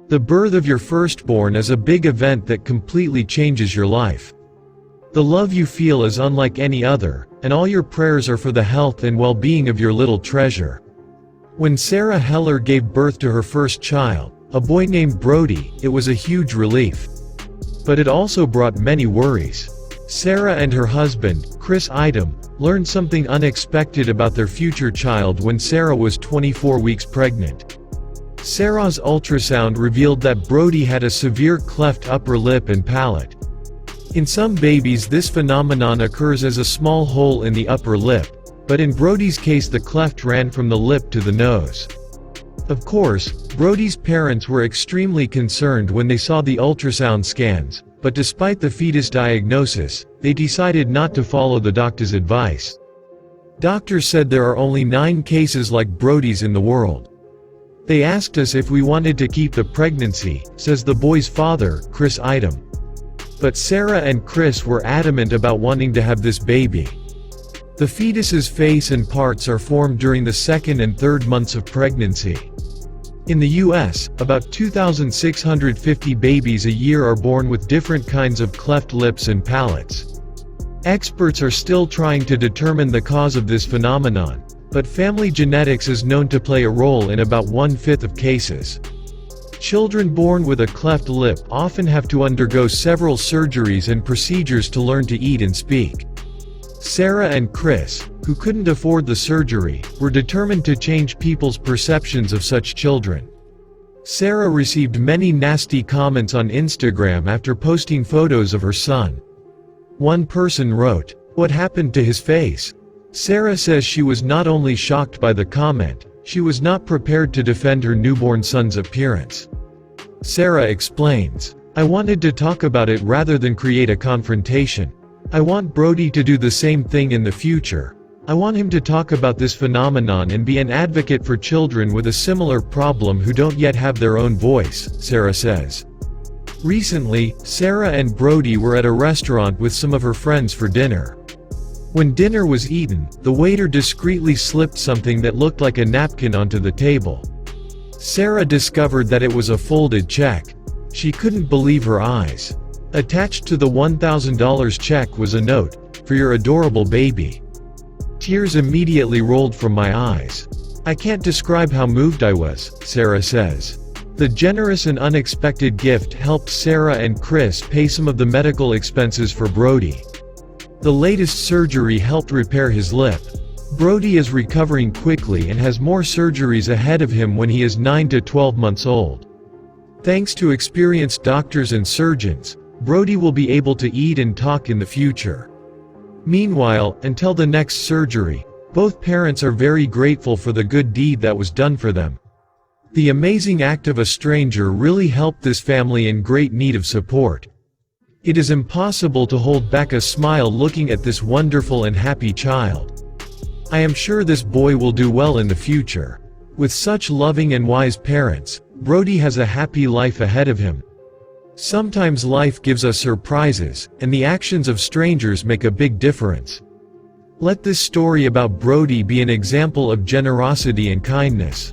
The birth of your firstborn is a big event that completely changes your life. The love you feel is unlike any other, and all your prayers are for the health and well-being of your little treasure. When Sarah Heller gave birth to her first child, a boy named Brody, it was a huge relief. But it also brought many worries. Sarah and her husband, Chris Idem, learned something unexpected about their future child when Sarah was 24 weeks pregnant. Sarah's ultrasound revealed that Brody had a severe cleft upper lip and palate. In some babies this phenomenon occurs as a small hole in the upper lip, but in Brody's case the cleft ran from the lip to the nose. Of course, Brody's parents were extremely concerned when they saw the ultrasound scans, but despite the fetus diagnosis, they decided not to follow the doctor's advice. Doctors said there are only 9 cases like Brody's in the world. They asked us if we wanted to keep the pregnancy, says the boy's father, Chris Idem. But Sarah and Chris were adamant about wanting to have this baby. The fetus's face and parts are formed during the 2nd and 3rd months of pregnancy. In the US, about 2,650 babies a year are born with different kinds of cleft lips and palates. Experts are still trying to determine the cause of this phenomenon, but family genetics is known to play a role in about 1/5 of cases. Children born with a cleft lip often have to undergo several surgeries and procedures to learn to eat and speak. Sarah and Chris, who couldn't afford the surgery, were determined to change people's perceptions of such children. Sarah received many nasty comments on Instagram after posting photos of her son. One person wrote, "What happened to his face?" Sarah says she was not only shocked by the comment, she was not prepared to defend her newborn son's appearance. Sarah explains, "I wanted to talk about it rather than create a confrontation. I want Brody to do the same thing in the future. I want him to talk about this phenomenon and be an advocate for children with a similar problem who don't yet have their own voice," Sarah says. Recently, Sarah and Brody were at a restaurant with some of her friends for dinner. When dinner was eaten, the waiter discreetly slipped something that looked like a napkin onto the table. Sarah discovered that it was a folded check. She couldn't believe her eyes. Attached to the $1,000 check was a note, "For your adorable baby." Tears immediately rolled from my eyes. "I can't describe how moved I was," Sarah says. The generous and unexpected gift helped Sarah and Chris pay some of the medical expenses for Brody. The latest surgery helped repair his lip. Brody is recovering quickly and has more surgeries ahead of him when he is 9 to 12 months old. Thanks to experienced doctors and surgeons, Brody will be able to eat and talk in the future. Meanwhile, until the next surgery, both parents are very grateful for the good deed that was done for them. The amazing act of a stranger really helped this family in great need of support. It is impossible to hold back a smile looking at this wonderful and happy child. I am sure this boy will do well in the future. With such loving and wise parents, Brody has a happy life ahead of him. Sometimes life gives us surprises, and the actions of strangers make a big difference. Let this story about Brody be an example of generosity and kindness.